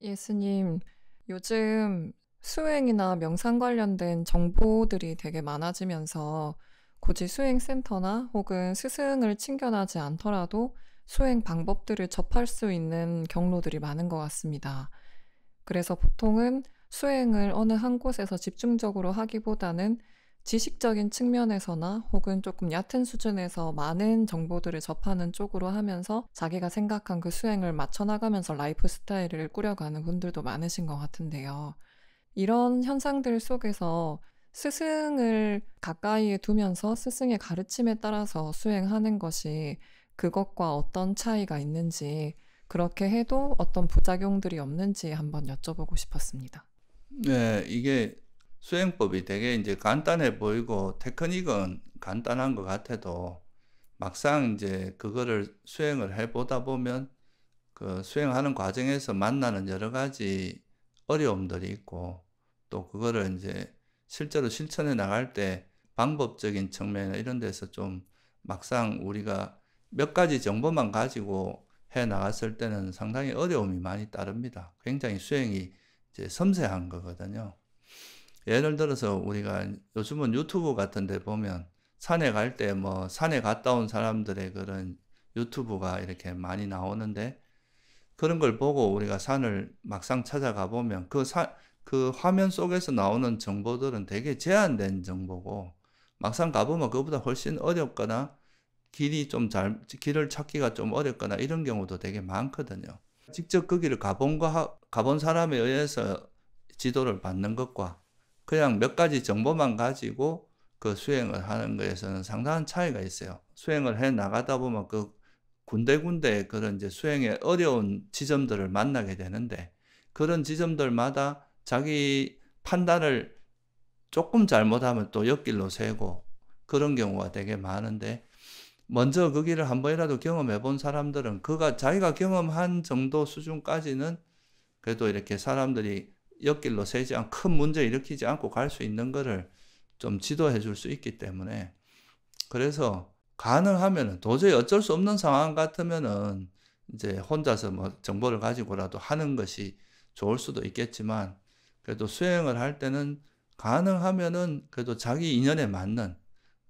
예수님, 요즘 수행이나 명상 관련된 정보들이 되게 많아지면서 굳이 수행센터나 혹은 스승을 친견하지 않더라도 수행 방법들을 접할 수 있는 경로들이 많은 것 같습니다. 그래서 보통은 수행을 어느 한 곳에서 집중적으로 하기보다는 지식적인 측면에서나 혹은 조금 얕은 수준에서 많은 정보들을 접하는 쪽으로 하면서 자기가 생각한 그 수행을 맞춰나가면서 라이프 스타일을 꾸려가는 분들도 많으신 것 같은데요. 이런 현상들 속에서 스승을 가까이에 두면서 스승의 가르침에 따라서 수행하는 것이 그것과 어떤 차이가 있는지, 그렇게 해도 어떤 부작용들이 없는지 한번 여쭤보고 싶었습니다. 네, 이게 수행법이 되게 이제 간단해 보이고 테크닉은 간단한 것 같아도 막상 이제 그거를 수행을 해 보다 보면 그 수행하는 과정에서 만나는 여러 가지 어려움들이 있고 또 그거를 이제 실제로 실천해 나갈 때 방법적인 측면이나 이런 데서 좀 막상 우리가 몇 가지 정보만 가지고 해 나갔을 때는 상당히 어려움이 많이 따릅니다. 굉장히 수행이 이제 섬세한 거거든요. 예를 들어서 우리가 요즘은 유튜브 같은 데 보면 산에 갈 때 뭐 산에 갔다 온 사람들의 그런 유튜브가 이렇게 많이 나오는데 그런 걸 보고 우리가 산을 막상 찾아가 보면 그 화면 속에서 나오는 정보들은 되게 제한된 정보고 막상 가보면 그보다 훨씬 어렵거나 길을 찾기가 좀 어렵거나 이런 경우도 되게 많거든요. 직접 거기를 가본 사람에 의해서 지도를 받는 것과 그냥 몇 가지 정보만 가지고 그 수행을 하는 것에서는 상당한 차이가 있어요. 수행을 해 나가다 보면 그 군데군데 그런 이제 수행의 어려운 지점들을 만나게 되는데 그런 지점들마다 자기 판단을 조금 잘못하면 또 옆길로 새고 그런 경우가 되게 많은데 먼저 그 길을 한 번이라도 경험해 본 사람들은 자기가 경험한 정도 수준까지는 그래도 이렇게 사람들이 옆길로 새지 않고 큰 문제 일으키지 않고 갈 수 있는 거를 좀 지도해 줄 수 있기 때문에 그래서 가능하면은 도저히 어쩔 수 없는 상황 같으면은 이제 혼자서 뭐 정보를 가지고라도 하는 것이 좋을 수도 있겠지만 그래도 수행을 할 때는 가능하면은 그래도 자기 인연에 맞는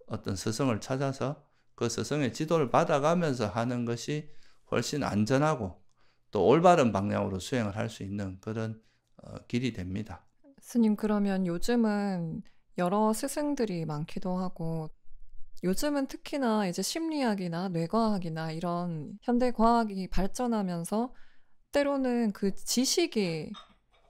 어떤 스승을 찾아서 그 스승의 지도를 받아가면서 하는 것이 훨씬 안전하고 또 올바른 방향으로 수행을 할 수 있는 그런 길이 됩니다. 스님, 그러면 요즘은 여러 스승들이 많기도 하고, 요즘은 특히나 이제 심리학이나 뇌과학이나 이런 현대 과학이 발전하면서 때로는 그 지식이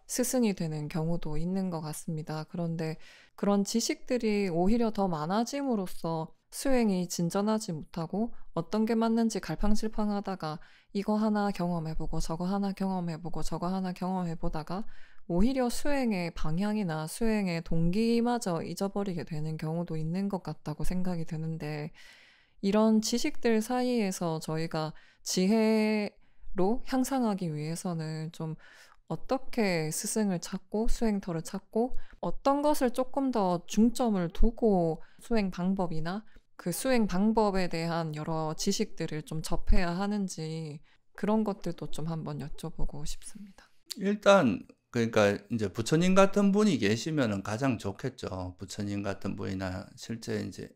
스승이 되는 경우도 있는 것 같습니다. 그런데 그런 지식들이 오히려 더 많아짐으로써 수행이 진전하지 못하고 어떤 게 맞는지 갈팡질팡하다가 이거 하나 경험해보고 저거 하나 경험해보고 저거 하나 경험해보다가 오히려 수행의 방향이나 수행의 동기마저 잊어버리게 되는 경우도 있는 것 같다고 생각이 드는데, 이런 지식들 사이에서 저희가 지혜로 향상하기 위해서는 좀 어떻게 스승을 찾고 수행터를 찾고 어떤 것을 조금 더 중점을 두고 수행 방법이나 그 수행 방법에 대한 여러 지식들을 좀 접해야 하는지, 그런 것들도 좀 한번 여쭤보고 싶습니다. 일단 그러니까 이제 부처님 같은 분이 계시면은 가장 좋겠죠. 부처님 같은 분이나 실제 이제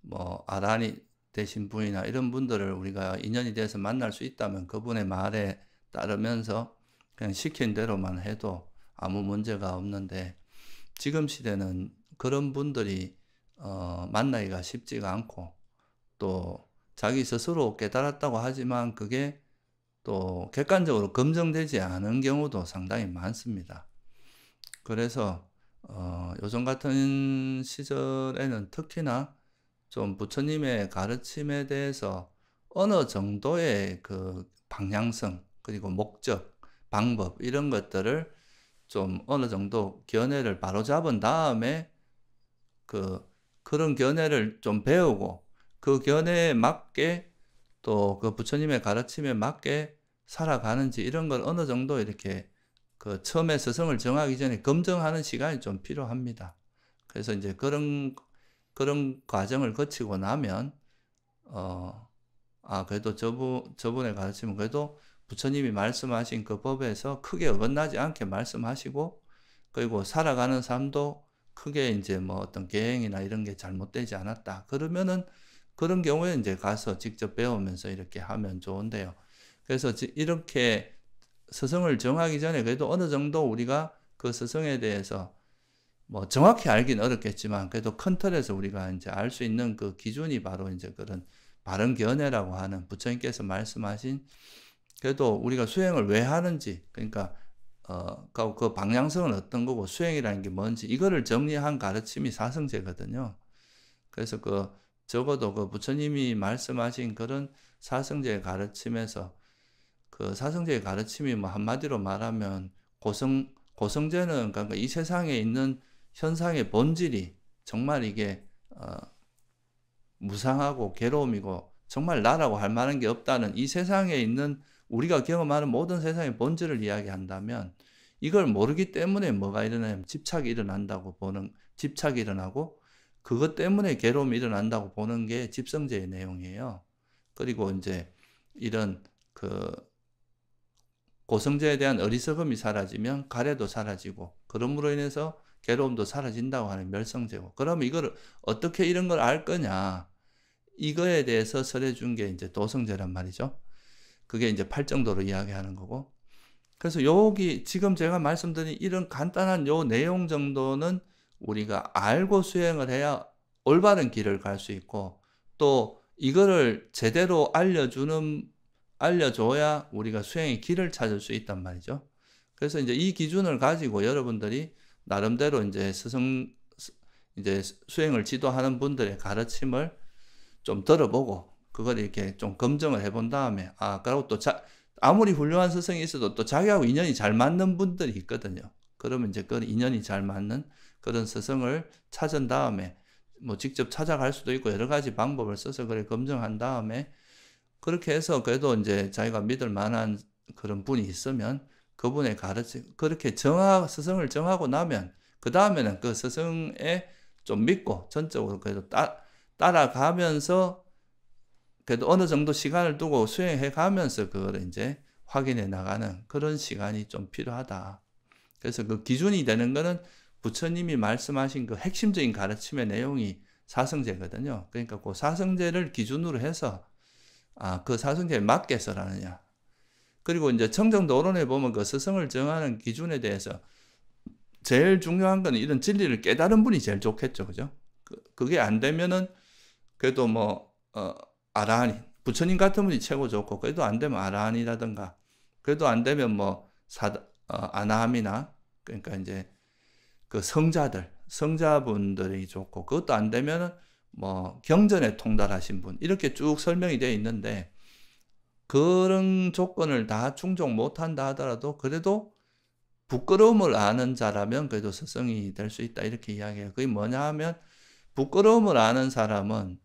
뭐 아란이 되신 분이나 이런 분들을 우리가 인연이 돼서 만날 수 있다면 그분의 말에 따르면서 그냥 시킨 대로만 해도 아무 문제가 없는데 지금 시대는 그런 분들이 만나기가 쉽지가 않고 또 자기 스스로 깨달았다고 하지만 그게 또 객관적으로 검증되지 않은 경우도 상당히 많습니다. 그래서 요즘 같은 시절에는 특히나 좀 부처님의 가르침에 대해서 어느 정도의 그 방향성 그리고 목적, 방법 이런 것들을 좀 어느 정도 견해를 바로잡은 다음에 그 그런 견해를 좀 배우고 그 견해에 맞게 또 그 부처님의 가르침에 맞게 살아가는지 이런 걸 어느 정도 이렇게 그 처음에 스승을 정하기 전에 검증하는 시간이 좀 필요합니다. 그래서 이제 그런 과정을 거치고 나면, 그래도 저분의 가르침은 그래도 부처님이 말씀하신 그 법에서 크게 어긋나지 않게 말씀하시고, 그리고 살아가는 삶도 크게 이제 뭐 어떤 계행이나 이런 게 잘못되지 않았다. 그러면은 그런 경우에 이제 가서 직접 배우면서 이렇게 하면 좋은데요. 그래서 이렇게 스승을 정하기 전에 그래도 어느 정도 우리가 그 스승에 대해서 뭐 정확히 알긴 어렵겠지만 그래도 큰 틀에서 우리가 이제 알 수 있는 그 기준이 바로 이제 그런 바른 견해라고 하는 부처님께서 말씀하신, 그래도 우리가 수행을 왜 하는지, 그러니까 그 방향성은 어떤 거고 수행이라는 게 뭔지 이거를 정리한 가르침이 사성제거든요. 그래서 적어도 그 부처님이 말씀하신 그런 사성제의 가르침에서 그 사성제의 가르침이 뭐 한마디로 말하면 고성제는 그러니까 이 세상에 있는 현상의 본질이 정말 이게 무상하고 괴로움이고 정말 나라고 할 만한 게 없다는, 이 세상에 있는 우리가 경험하는 모든 세상의 본질을 이야기한다면, 이걸 모르기 때문에 뭐가 일어나냐면 집착이 일어나고 그것 때문에 괴로움이 일어난다고 보는 게 집성제의 내용이에요. 그리고 이제 이런 고성제에 대한 어리석음이 사라지면 가래도 사라지고, 그러므로 인해서 괴로움도 사라진다고 하는 멸성제고. 그러면 이걸 어떻게 이런 걸 알 거냐? 이거에 대해서 설해준 게 이제 도성제란 말이죠. 그게 이제 팔정도로 이야기하는 거고. 그래서 여기 지금 제가 말씀드린 이런 간단한 요 내용 정도는 우리가 알고 수행을 해야 올바른 길을 갈 수 있고, 또 이거를 제대로 알려줘야 우리가 수행의 길을 찾을 수 있단 말이죠. 그래서 이제 이 기준을 가지고 여러분들이 나름대로 이제 이제 수행을 지도하는 분들의 가르침을 좀 들어보고 그걸 이렇게 좀 검증을 해본 다음에, 그리고 또 아무리 훌륭한 스승이 있어도 또 자기하고 인연이 잘 맞는 분들이 있거든요. 그러면 이제 그 인연이 잘 맞는 그런 스승을 찾은 다음에 뭐 직접 찾아갈 수도 있고 여러 가지 방법을 써서 그래 검증한 다음에, 그렇게 해서 그래도 이제 자기가 믿을 만한 그런 분이 있으면 그분의 그렇게 스승을 정하고 나면 그 다음에는 그 스승에 좀 믿고 전적으로 그래도 따라가면서 그래도 어느 정도 시간을 두고 수행해 가면서 그걸 이제 확인해 나가는 그런 시간이 좀 필요하다. 그래서 그 기준이 되는 거는 부처님이 말씀하신 그 핵심적인 가르침의 내용이 사성제거든요. 그러니까 그 사성제를 기준으로 해서 그 사성제에 맞게 써라느냐. 그리고 이제 청정도론에 보면 그 스승을 정하는 기준에 대해서 제일 중요한 건 이런 진리를 깨달은 분이 제일 좋겠죠. 그죠? 그게 안 되면은 그래도 뭐 아라한이, 부처님 같은 분이 최고 좋고, 그래도 안 되면 아라한이라든가, 그래도 안 되면 뭐 아나함이나, 그러니까 이제 그 성자분들이 좋고, 그것도 안 되면은 뭐 경전에 통달하신 분, 이렇게 쭉 설명이 되어 있는데, 그런 조건을 다 충족 못한다 하더라도 그래도 부끄러움을 아는 자라면 그래도 스승이 될 수 있다, 이렇게 이야기해요. 그게 뭐냐 하면, 부끄러움을 아는 사람은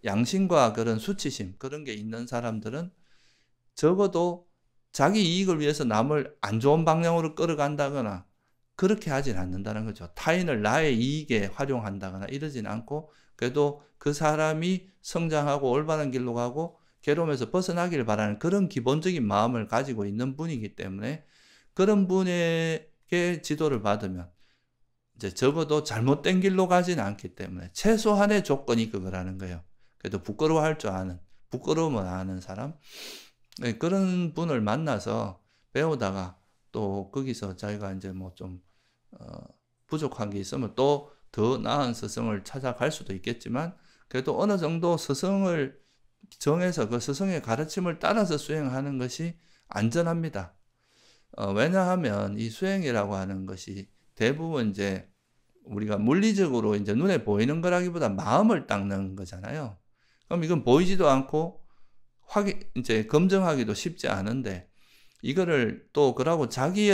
양심과 그런 수치심, 그런 게 있는 사람들은 적어도 자기 이익을 위해서 남을 안 좋은 방향으로 끌어간다거나 그렇게 하진 않는다는 거죠. 타인을 나의 이익에 활용한다거나 이러진 않고, 그래도 그 사람이 성장하고 올바른 길로 가고 괴로움에서 벗어나기를 바라는 그런 기본적인 마음을 가지고 있는 분이기 때문에, 그런 분에게 지도를 받으면 이제 적어도 잘못된 길로 가지는 않기 때문에 최소한의 조건이 그거라는 거예요. 그래도 부끄러워할 줄 아는, 부끄러움을 아는 사람, 그런 분을 만나서 배우다가 또 거기서 자기가 이제 뭐 좀 부족한 게 있으면 또 더 나은 스승을 찾아갈 수도 있겠지만, 그래도 어느 정도 스승을 정해서 그 스승의 가르침을 따라서 수행하는 것이 안전합니다. 왜냐하면 이 수행이라고 하는 것이 대부분 이제 우리가 물리적으로 이제 눈에 보이는 거라기보다 마음을 닦는 거잖아요. 그럼 이건 보이지도 않고 이제 검증하기도 쉽지 않은데, 이거를 또 그러고 자기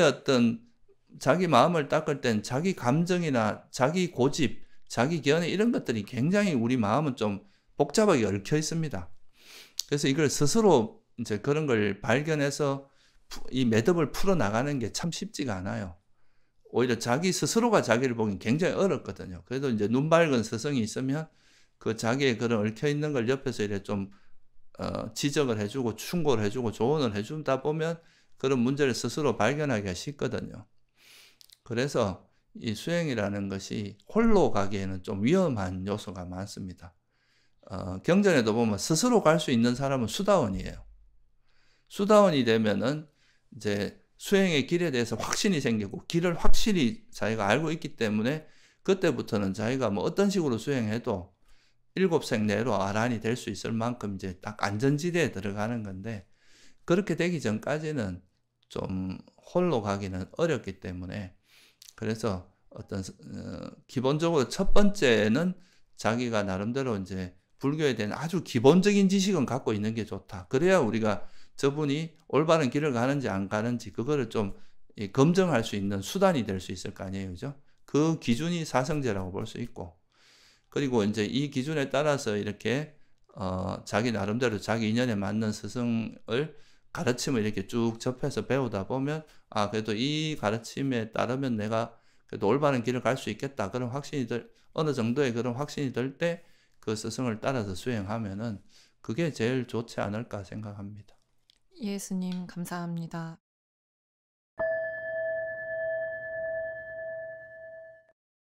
마음을 닦을 땐 자기 감정이나 자기 고집, 자기 견해 이런 것들이 굉장히 우리 마음은 좀 복잡하게 얽혀 있습니다. 그래서 이걸 스스로 이제 그런 걸 발견해서 이 매듭을 풀어 나가는 게 참 쉽지가 않아요. 오히려 자기 스스로가 자기를 보기 굉장히 어렵거든요. 그래도 이제 눈 밝은 스승이 있으면 그 자기의 그런 얽혀 있는 걸 옆에서 이렇게 좀 지적을 해주고 충고를 해주고 조언을 해준다 보면 그런 문제를 스스로 발견하기가 쉽거든요. 그래서 이 수행이라는 것이 홀로 가기에는 좀 위험한 요소가 많습니다. 경전에도 보면 스스로 갈 수 있는 사람은 수다원이에요. 수다원이 되면은 이제 수행의 길에 대해서 확신이 생기고 길을 확실히 자기가 알고 있기 때문에 그때부터는 자기가 뭐 어떤 식으로 수행해도 일곱생 내로 아란이 될 수 있을 만큼 이제 딱 안전지대에 들어가는 건데, 그렇게 되기 전까지는 좀 홀로 가기는 어렵기 때문에, 그래서 기본적으로 첫 번째는 자기가 나름대로 이제 불교에 대한 아주 기본적인 지식은 갖고 있는 게 좋다. 그래야 우리가 저분이 올바른 길을 가는지 안 가는지 그거를 좀 검증할 수 있는 수단이 될 수 있을 거 아니에요, 그죠? 그 기준이 사성제라고 볼 수 있고, 그리고 이제 이 기준에 따라서 이렇게 자기 나름대로 자기 인연에 맞는 스승을 가르침을 이렇게 쭉 접해서 배우다 보면, 그래도 이 가르침에 따르면 내가 그래도 올바른 길을 갈 수 있겠다. 그런 확신이 어느 정도의 그런 확신이 들 때 그 스승을 따라서 수행하면은 그게 제일 좋지 않을까 생각합니다. 예수님, 감사합니다.